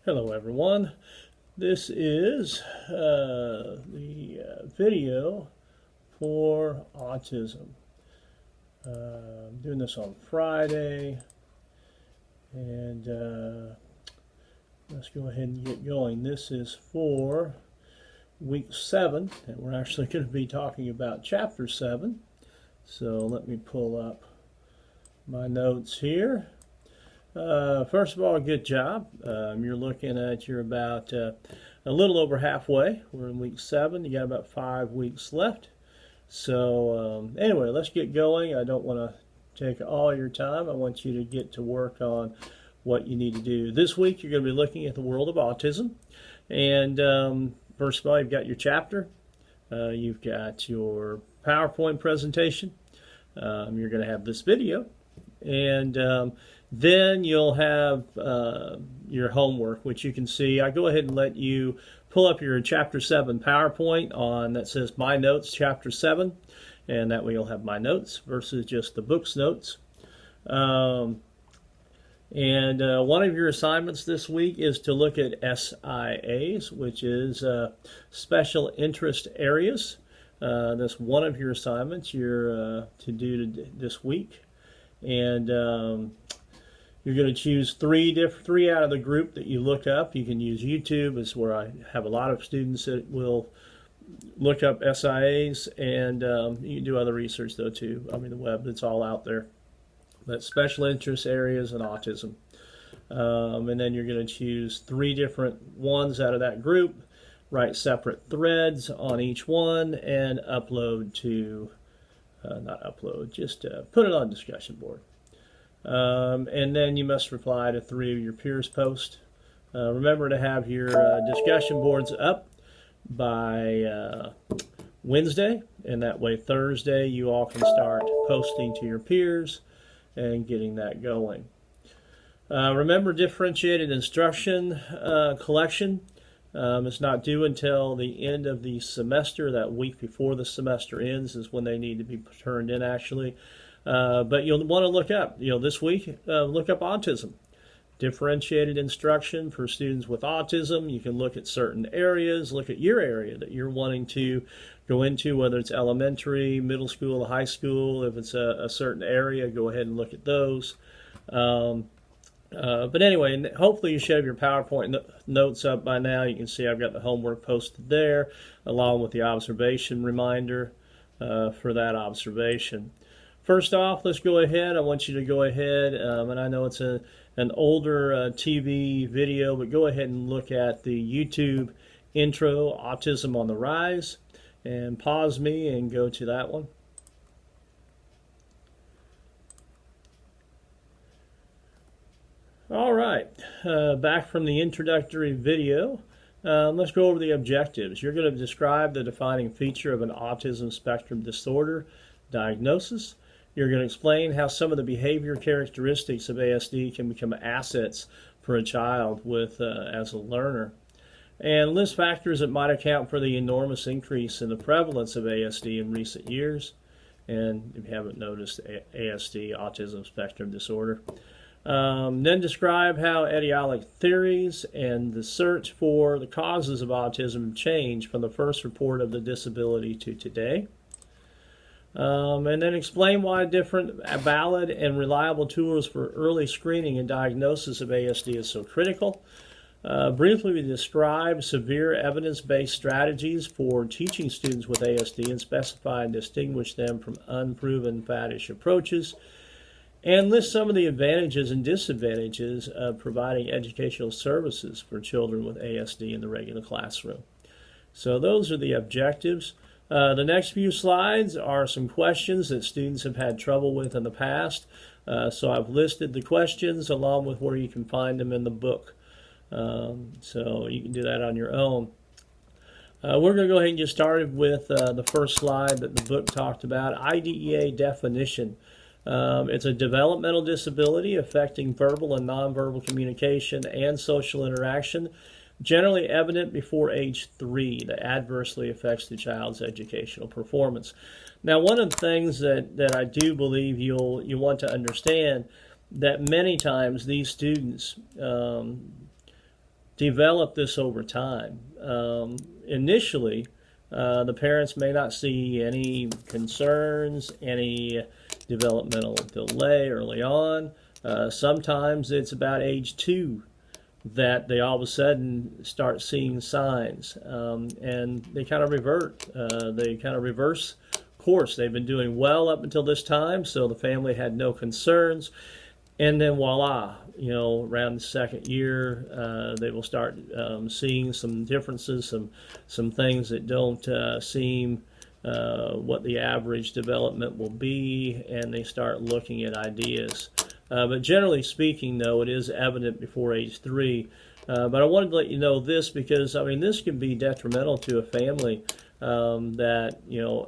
Hello everyone. This is the video for autism. I'm doing this on Friday, and let's go ahead and get going. This is for week 7, and we're actually going to be talking about chapter 7. So let me pull up my notes here. First of all, good job. You're looking at, you're about a little over halfway. We're in week 7. You got about 5 weeks left. So anyway, let's get going. I don't want to take all your time. I want you to get to work on what you need to do. This week, you're going to be looking at the world of autism. And first of all, you've got your chapter. You've got your PowerPoint presentation. You're going to have this video. And then you'll have your homework, which you can see. I go ahead and let you pull up your Chapter 7 PowerPoint on that says My Notes, Chapter 7, and that way you'll have my notes versus just the book's notes. One of your assignments this week is to look at SIAs, which is Special Interest Areas. That's one of your assignments you're to do this week. And you're going to choose three out of the group that you look up. You can use YouTube. It's where I have a lot of students that will look up SIAs, and you can do other research though too. I mean, the web, it's all out there. But special interest areas and autism. And then you're going to choose 3 different ones out of that group, write separate threads on each one, and upload to not upload, just put it on discussion board. And then you must reply to 3 of your peers' posts. Remember to have your discussion boards up by Wednesday, and that way Thursday you all can start posting to your peers and getting that going. Remember, differentiated instruction collection. It's not due until the end of the semester. That week before the semester ends is when they need to be turned in, actually. But you'll want to look up, this week, look up autism. Differentiated instruction for students with autism. You can look at certain areas, look at your area that you're wanting to go into, whether it's elementary, middle school, high school. If it's a certain area, go ahead and look at those. But anyway, hopefully you should have your PowerPoint notes up by now. You can see I've got the homework posted there, along with the observation reminder for that observation. First off, let's go ahead. I want you to go ahead, and I know it's an older TV video, but go ahead and look at the YouTube intro, Autism on the Rise, and pause me and go to that one. All right, back from the introductory video, let's go over the objectives. You're going to describe the defining feature of an autism spectrum disorder diagnosis. You're going to explain how some of the behavior characteristics of ASD can become assets for a child with as a learner. And list factors that might account for the enormous increase in the prevalence of ASD in recent years. And if you haven't noticed, ASD, autism spectrum disorder. Then describe how etiologic theories and the search for the causes of autism change from the first report of the disability to today. And then explain why different valid and reliable tools for early screening and diagnosis of ASD is so critical. Briefly describe severe evidence-based strategies for teaching students with ASD and specify and distinguish them from unproven faddish approaches. And list some of the advantages and disadvantages of providing educational services for children with ASD in the regular classroom. So those are the objectives. The next few slides are some questions that students have had trouble with in the past. So I've listed the questions along with where you can find them in the book. So you can do that on your own. We're going to go ahead and get started with the first slide that the book talked about, IDEA definition. It's a developmental disability affecting verbal and nonverbal communication and social interaction, generally evident before age 3, that adversely affects the child's educational performance. Now, one of the things that I do believe you'll want to understand, that many times these students develop this over time. Initially, the parents may not see any concerns, any developmental delay early on. Sometimes it's about age 2 that they all of a sudden start seeing signs, and they kind of revert. They kind of reverse course. They've been doing well up until this time, so the family had no concerns. And then voila, around the second year, they will start seeing some differences, some things that don't seem what the average development will be, and they start looking at ideas. But generally speaking, though, it is evident before age 3. But I wanted to let you know this because, this can be detrimental to a family that,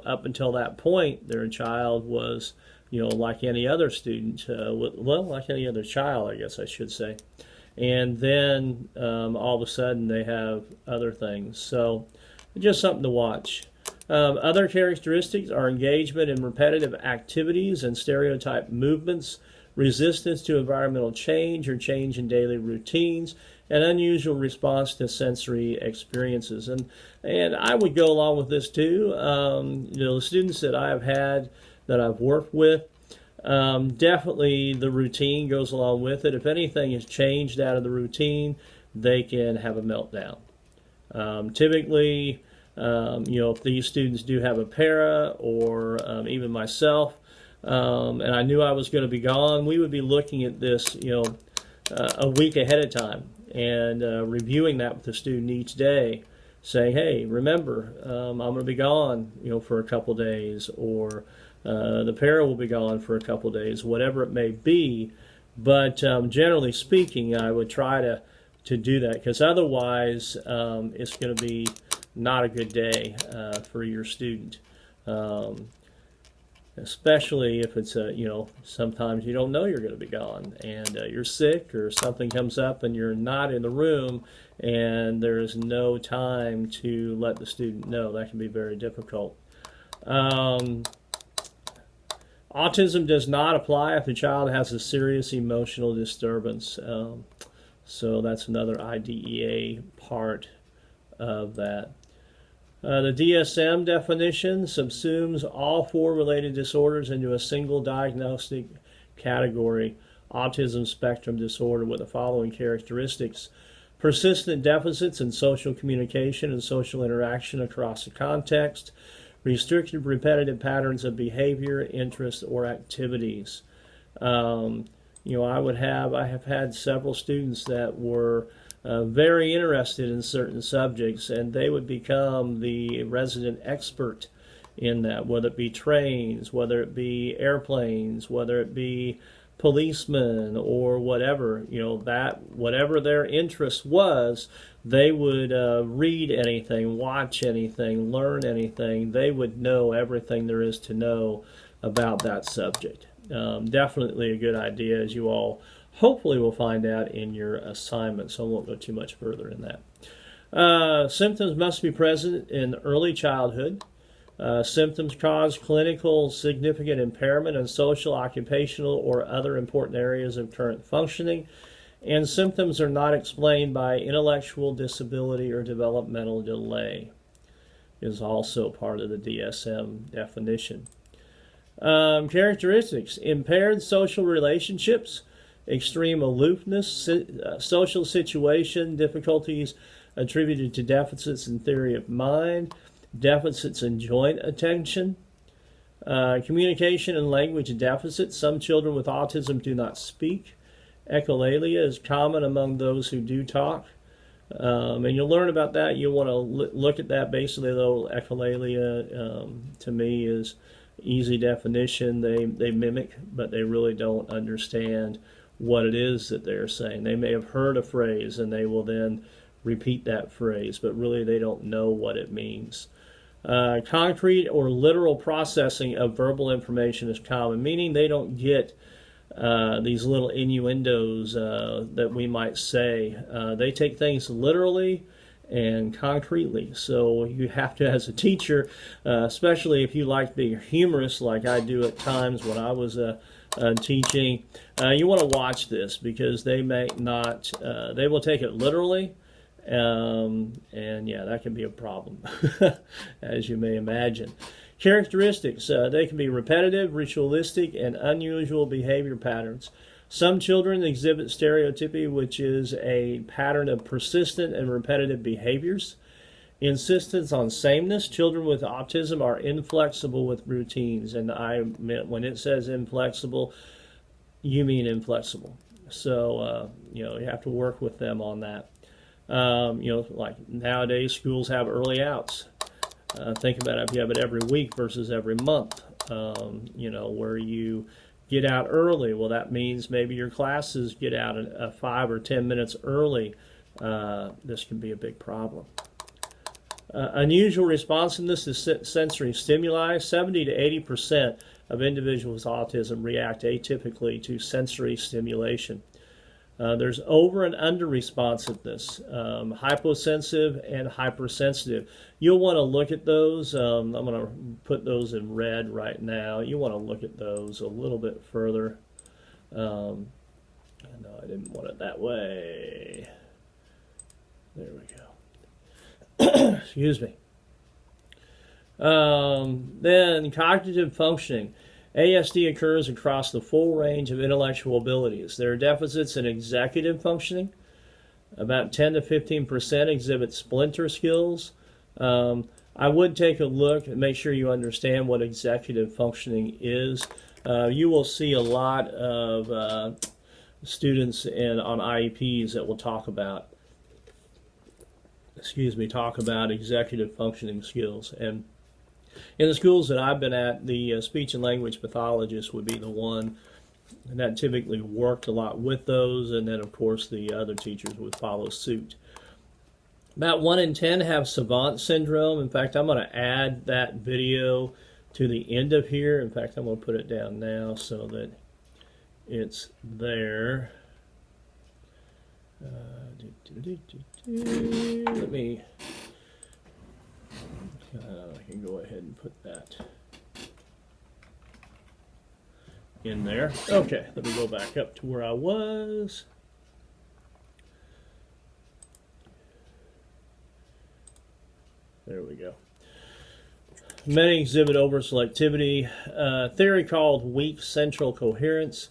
up until that point, their child was, like any other student, like any other child, I guess I should say. And then all of a sudden they have other things. So just something to watch. Other characteristics are engagement in repetitive activities and stereotype movements, resistance to environmental change or change in daily routines, and unusual response to sensory experiences. And I would go along with this too. The students that I have had, that I've worked with, definitely the routine goes along with it. If anything is changed out of the routine, they can have a meltdown. Typically, if these students do have a para, or even myself, and I knew I was going to be gone, we would be looking at this, a week ahead of time, and reviewing that with the student each day, saying, hey, remember, I'm going to be gone, for a couple days, or the para will be gone for a couple days, whatever it may be. But generally speaking, I would try to do that, because otherwise it's going to be not a good day for your student. Especially if it's sometimes you don't know you're going to be gone, and you're sick, or something comes up and you're not in the room, and there is no time to let the student know. That can be very difficult. Autism does not apply if the child has a serious emotional disturbance. So that's another IDEA part of that. The DSM definition subsumes all 4 related disorders into a single diagnostic category, autism spectrum disorder, with the following characteristics: persistent deficits in social communication and social interaction across the context, restricted repetitive patterns of behavior, interests, or activities. I have had several students that were very interested in certain subjects, and they would become the resident expert in that, whether it be trains, whether it be airplanes, whether it be policemen, or whatever, whatever their interest was, they would read anything, watch anything, learn anything. They would know everything there is to know about that subject. Definitely a good idea, as you all hopefully will find out in your assignment, so I won't go too much further in that. Symptoms must be present in early childhood. Symptoms cause clinical significant impairment in social, occupational, or other important areas of current functioning, and symptoms are not explained by intellectual disability or developmental delay. Is also part of the DSM definition. Characteristics: impaired social relationships, extreme aloofness, social situation, difficulties attributed to deficits in theory of mind, deficits in joint attention, communication and language deficits. Some children with autism do not speak. Echolalia is common among those who do talk. And you'll learn about that. You'll want to look at that. Basically, though, echolalia to me is easy definition. They mimic, but they really don't understand what it is that they're saying. They may have heard a phrase and they will then repeat that phrase, but really they don't know what it means. Concrete or literal processing of verbal information is common, meaning they don't get these little innuendos that we might say. They take things literally and concretely. So you have to, as a teacher, especially if you like being humorous like I do at times when I was teaching, you want to watch this, because they may not, they will take it literally, And yeah, that can be a problem, as you may imagine. Characteristics, they can be repetitive, ritualistic, and unusual behavior patterns. Some children exhibit stereotypy, which is a pattern of persistent and repetitive behaviors. Insistence on sameness. Children with autism are inflexible with routines, and I meant when it says inflexible, you mean inflexible. So you have to work with them on that. Like nowadays, schools have early outs. Think about it, if you have it every week versus every month, where you get out early. Well, that means maybe your classes get out 5 or 10 minutes early. This can be a big problem. Unusual responsiveness to sensory stimuli. 70 to 80% of individuals with autism react atypically to sensory stimulation. There's over and under responsiveness, hyposensitive and hypersensitive. You'll want to look at those. I'm going to put those in red right now. You want to look at those a little bit further. No, I didn't want it that way. There we go. Excuse me. Then cognitive functioning. ASD occurs across the full range of intellectual abilities. There are deficits in executive functioning. About 10 to 15% exhibit splinter skills. I would take a look and make sure you understand what executive functioning is. You will see a lot of students on IEPs that will talk about executive functioning skills. And in the schools that I've been at, the speech and language pathologist would be the one that typically worked a lot with those, and then of course the other teachers would follow suit. About 1 in 10 have savant syndrome. In fact, I'm going to add that video to the end of here. In fact, I'm going to put it down now so that it's there. Let me, I can go ahead and put that in there. Okay, let me go back up to where I was. There we go. Many exhibit overselectivity. Theory called weak central coherence.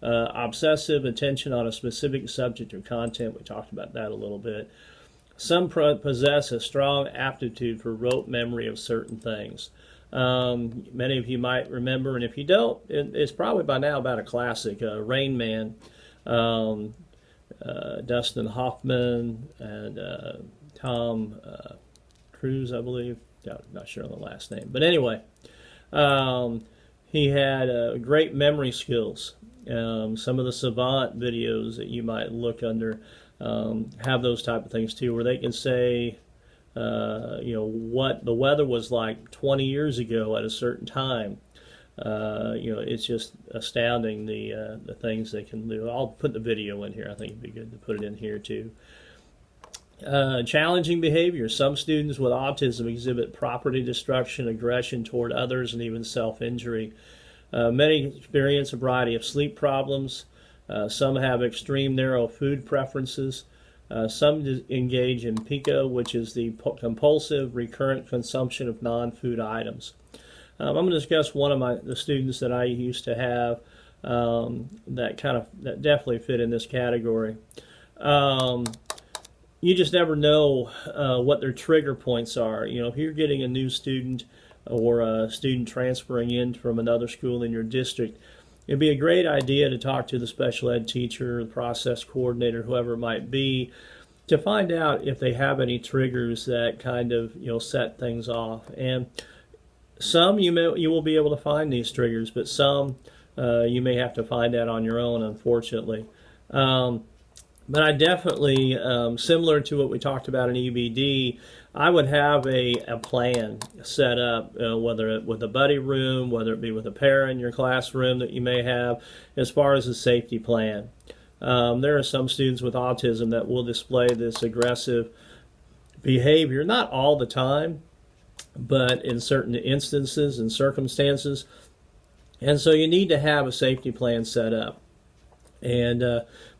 Obsessive attention on a specific subject or content. We talked about that a little bit. Some possess a strong aptitude for rote memory of certain things. Many of you might remember, and if you don't, it's probably by now about a classic, Rain Man, Dustin Hoffman, and Tom Cruise, I believe. Not sure on the last name. But anyway, he had great memory skills. Some of the Savant videos that you might look under have those type of things too, where they can say, what the weather was like 20 years ago at a certain time. It's just astounding the things they can do. I'll put the video in here. I think it'd be good to put it in here too. Challenging behavior. Some students with autism exhibit property destruction, aggression toward others, and even self-injury. Many experience a variety of sleep problems. Some have extreme narrow food preferences. Some engage in PICO, which is the compulsive recurrent consumption of non-food items. I'm going to discuss one of the students that I used to have that definitely fit in this category. You just never know what their trigger points are. If you're getting a new student or a student transferring in from another school in your district, it'd be a great idea to talk to the special ed teacher, the process coordinator, whoever it might be, to find out if they have any triggers that kind of set things off. And some you will be able to find these triggers, but some you may have to find out on your own, unfortunately. But I definitely, similar to what we talked about in EBD, I would have a plan set up, whether it with a buddy room, whether it be with a parent in your classroom that you may have, as far as a safety plan. There are some students with autism that will display this aggressive behavior, not all the time, but in certain instances and circumstances. And so you need to have a safety plan set up. And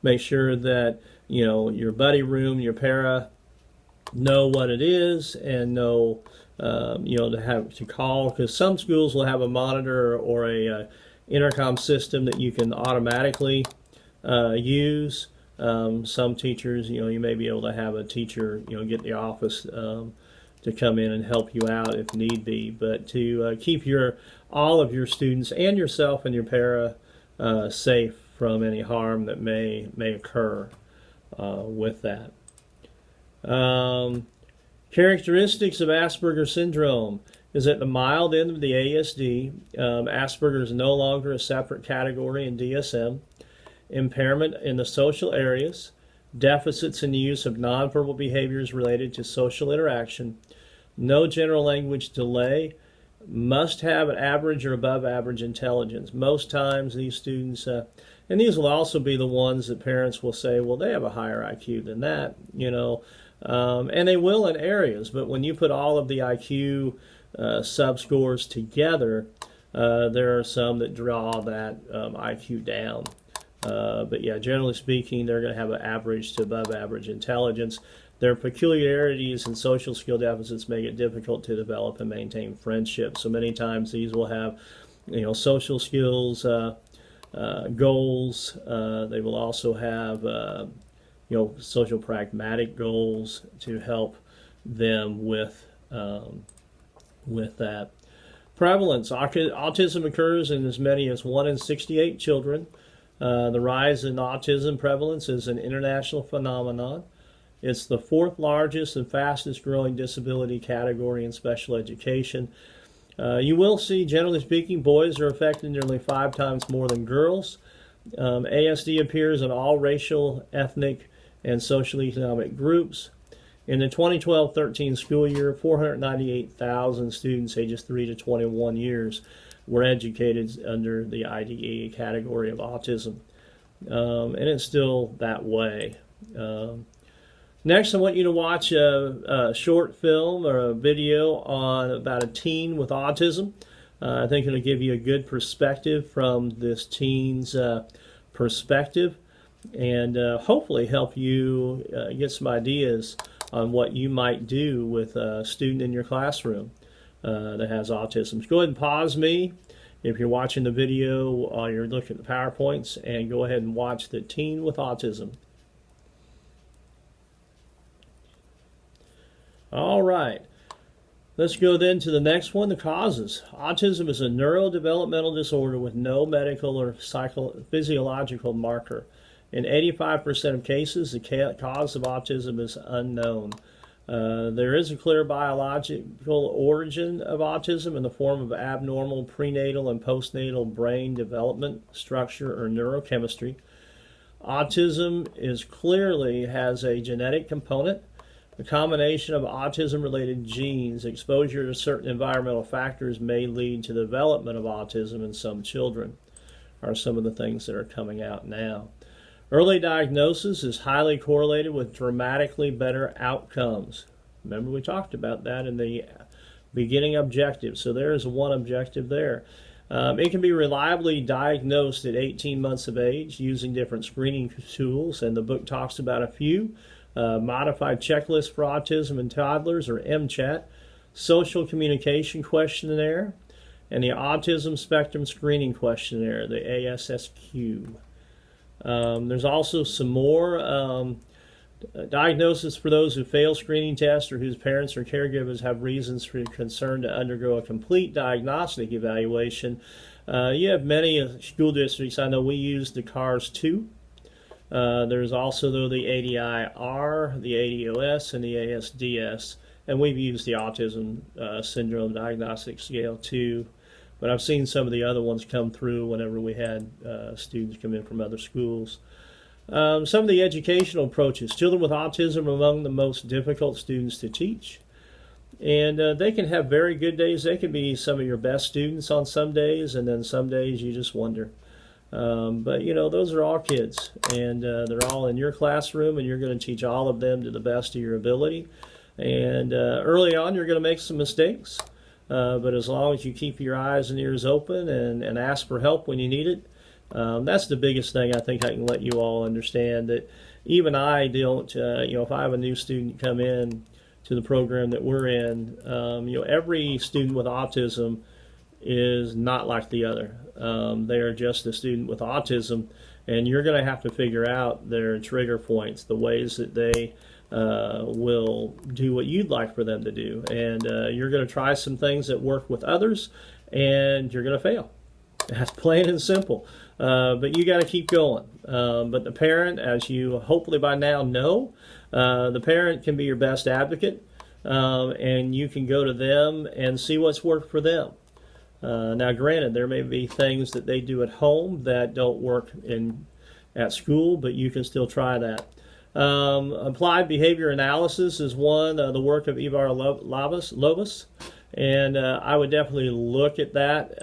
make sure that your buddy room, your para know what it is and know, to have to call, because some schools will have a monitor or a intercom system that you can automatically use. Some teachers, you may be able to have a teacher, get the office to come in and help you out if need be. But to keep all of your students and yourself and your para safe from any harm that may occur with that. Characteristics of Asperger's syndrome is at the mild end of the ASD. Asperger is no longer a separate category in DSM. Impairment in the social areas, deficits in the use of nonverbal behaviors related to social interaction, no general language delay, must have an average or above average intelligence. Most times these students, and these will also be the ones that parents will say, well, they have a higher IQ than that, and they will in areas, but when you put all of the IQ subscores together, there are some that draw that IQ down. But yeah, generally speaking, they're going to have an average to above average intelligence. Their peculiarities and social skill deficits make it difficult to develop and maintain friendships. So many times these will have, social skills, goals. They will also have, social pragmatic goals to help them with that. Prevalence. Autism occurs in as many as 1 in 68 children. The rise in autism prevalence is an international phenomenon. It's the 4th largest and fastest growing disability category in special education. You will see, generally speaking, boys are affected nearly 5 times more than girls. ASD appears in all racial, ethnic, and socioeconomic groups. In the 2012-13 school year, 498,000 students ages 3 to 21 years were educated under the IDE category of autism. And it's still that way. Next, I want you to watch a short film or a video about a teen with autism. I think it'll give you a good perspective from this teen's perspective, and hopefully help you get some ideas on what you might do with a student in your classroom that has autism. So go ahead and pause me if you're watching the video while you're looking at the PowerPoints, and go ahead and watch the teen with autism. All right, let's go then to the next one, the causes. Autism is a neurodevelopmental disorder with no medical or physiological marker. In 85% of cases, the cause of autism is unknown. There is a clear biological origin of autism in the form of abnormal prenatal and postnatal brain development, structure, or neurochemistry. Autism clearly has a genetic component. The combination of autism-related genes, exposure to certain environmental factors may lead to the development of autism in some children, are some of the things that are coming out now. Early diagnosis is highly correlated with dramatically better outcomes. Remember, we talked about that in the beginning objective, so there's one objective there. It can be reliably diagnosed at 18 months of age using different screening tools, and the book talks about a few. Modified Checklist for Autism in Toddlers, or MCHAT, Social Communication Questionnaire, and the Autism Spectrum Screening Questionnaire, the ASSQ. There's also some more diagnosis for those who fail screening tests or whose parents or caregivers have reasons for concern to undergo a complete diagnostic evaluation. You have many school districts. I know we use the CARS 2. There's also, though, the ADI-R, the ADOS, and the ASDS, and we've used the Autism Syndrome Diagnostic Scale too, but I've seen some of the other ones come through whenever we had students come in from other schools. Some of the educational approaches. Children with autism are among the most difficult students to teach, and they can have very good days. They can be some of your best students on some days, and then some days you just wonder. But those are all kids, and they're all in your classroom, and you're going to teach all of them to the best of your ability. And early on, you're going to make some mistakes, but as long as you keep your eyes and ears open and ask for help when you need it, that's the biggest thing I think I can let you all understand, that even I don't, if I have a new student come in to the program that we're in, every student with autism is not like the other. They are just a student with autism, and you're going to have to figure out their trigger points, the ways that they will do what you'd like for them to do. And you're going to try some things that work with others, and you're going to fail. That's plain and simple. But you got to keep going. But the parent, as you hopefully by now know, the parent can be your best advocate, and you can go to them and see what's worked for them. Now, granted, there may be things that they do at home that don't work at school, but you can still try that. Applied behavior analysis is one, the work of Ivar Lovis, and I would definitely look at that,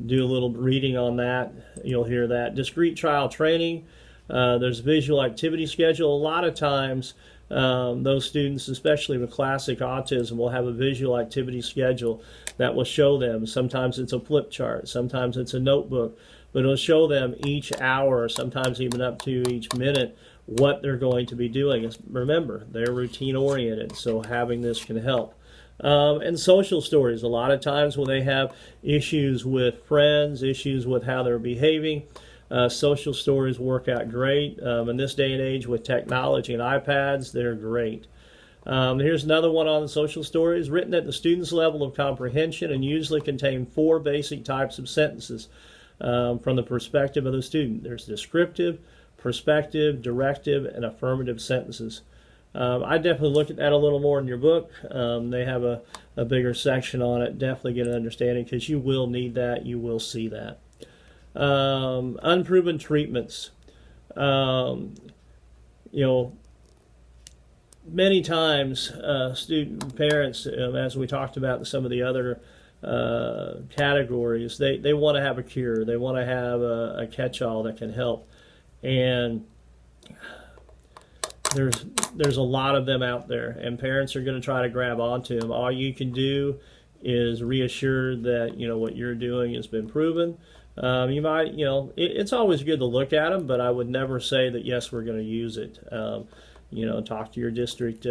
do a little reading on that. You'll hear that. Discrete trial training, there's visual activity schedule. A lot of times those students, especially with classic autism, will have a visual activity schedule that will show them. Sometimes it's a flip chart, sometimes it's a notebook, but it'll show them each hour, sometimes even up to each minute, what they're going to be doing. Remember, they're routine oriented, so having this can help. And social stories, a lot of times when they have issues with friends, issues with how they're behaving, social stories work out great. In this day and age with technology and iPads, they're great. Here's another one on the social stories, written at the student's level of comprehension and usually contain 4 basic types of sentences from the perspective of the student. There's descriptive, perspective, directive, and affirmative sentences. I definitely look at that a little more in your book. They have a bigger section on it. Definitely get an understanding, because you will need that. You will see that. Unproven treatments. Many times student parents, as we talked about some of the other categories, they want to have a cure. They want to have a catch-all that can help. And there's a lot of them out there, and parents are going to try to grab onto them. All you can do is reassure that what you're doing has been proven. You might, it's always good to look at them, but I would never say that yes, we're going to use it. Talk to your district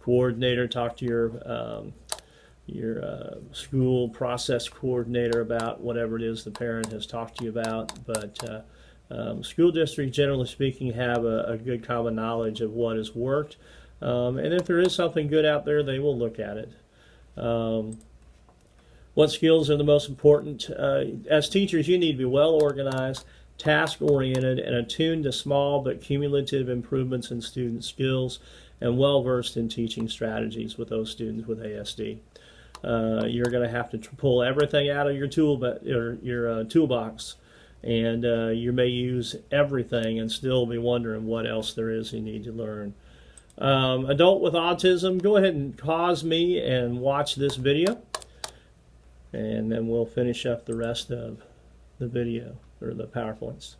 coordinator, talk to your school process coordinator about whatever it is the parent has talked to you about. But school districts, generally speaking, have a good common knowledge of what has worked. And if there is something good out there, they will look at it. What skills are the most important? As teachers, you need to be well organized, task-oriented, and attuned to small but cumulative improvements in student skills, and well-versed in teaching strategies with those students with ASD. You're going to have to pull everything out of your toolbox, and you may use everything and still be wondering what else there is you need to learn. Adult with autism, go ahead and pause me and watch this video, and then we'll finish up the rest of the video, or the PowerPoints.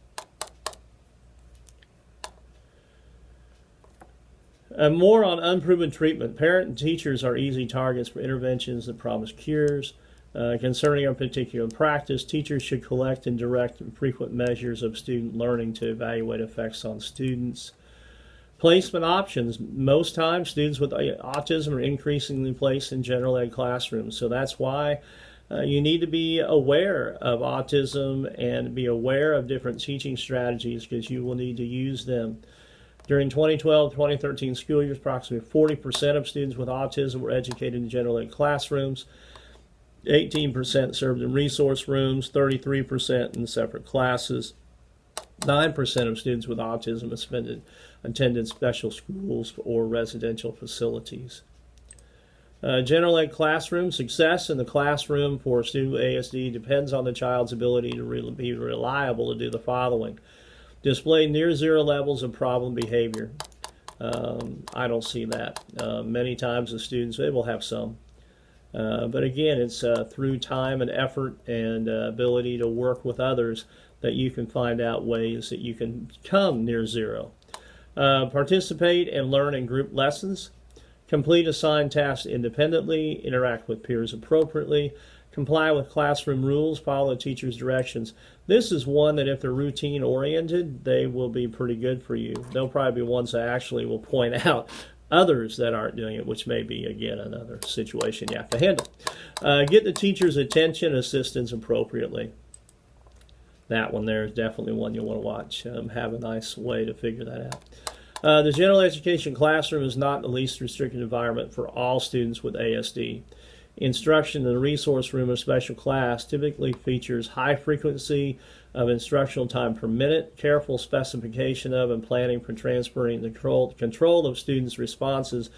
More on unproven treatment. Parent and teachers are easy targets for interventions that promise cures. Concerning a particular practice, teachers should collect and direct frequent measures of student learning to evaluate effects on students. Placement options. Most times, students with autism are increasingly placed in general ed classrooms, so that's why you need to be aware of autism and be aware of different teaching strategies, because you will need to use them. During 2012-2013 school years, approximately 40% of students with autism were educated in general ed classrooms, 18% served in resource rooms, 33% in separate classes, 9% of students with autism attended special schools or residential facilities. General ed classroom success in the classroom for a student with ASD depends on the child's ability to be reliable to do the following. Display near zero levels of problem behavior. I don't see that. Many times the students, they will have some. But again, it's through time and effort and ability to work with others that you can find out ways that you can come near zero. Participate and learn in group lessons. Complete assigned tasks independently. Interact with peers appropriately. Comply with classroom rules. Follow the teacher's directions. This is one that if they're routine oriented, they will be pretty good for you. They'll probably be ones that actually will point out others that aren't doing it, which may be, again, another situation you have to handle. Get the teacher's attention, assistance appropriately. That one there is definitely one you'll want to watch. Have a nice way to figure that out. The general education classroom is not the least restricted environment for all students with ASD. Instruction in the resource room or special class typically features high frequency of instructional time per minute, careful specification of and planning for transferring the control of students' responses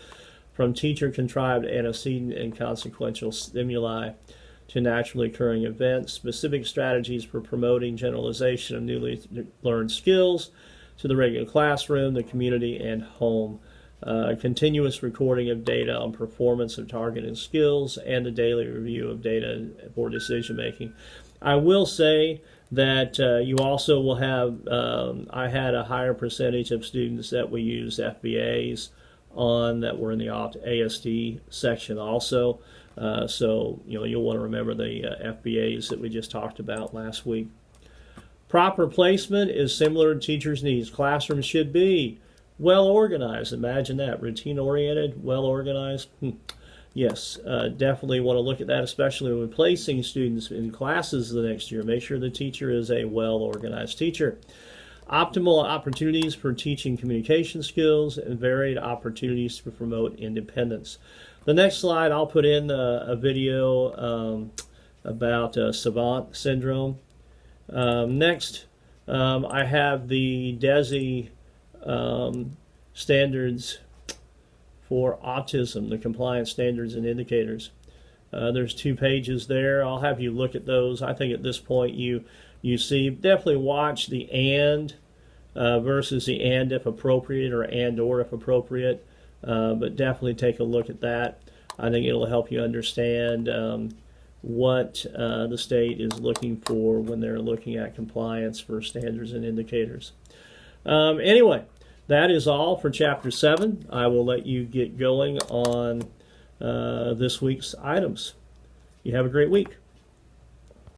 from teacher-contrived antecedent and consequential stimuli to naturally occurring events, specific strategies for promoting generalization of newly learned skills to the regular classroom, the community, and home. Continuous recording of data on performance of targeted skills, and a daily review of data for decision making. I will say that you also will have, I had a higher percentage of students that we use FBAs on that were in the ASD section also. So you'll want to remember the FBAs that we just talked about last week. Proper placement is similar to teachers' needs. Classrooms should be well organized. Imagine that, routine oriented, well organized. Yes, definitely want to look at that, especially when placing students in classes the next year. Make sure the teacher is a well organized teacher. Optimal opportunities for teaching communication skills and varied opportunities to promote independence. The next slide, I'll put in a video about savant syndrome. Next, I have the DESI standards for autism, the compliance standards and indicators. There's 2 pages there. I'll have you look at those. I think at this point you see, definitely watch the and versus the and if appropriate, or and or if appropriate, but definitely take a look at that. I think it'll help you understand what the state is looking for when they're looking at compliance for standards and indicators. Anyway, that is all for Chapter 7. I will let you get going on this week's items. You have a great week.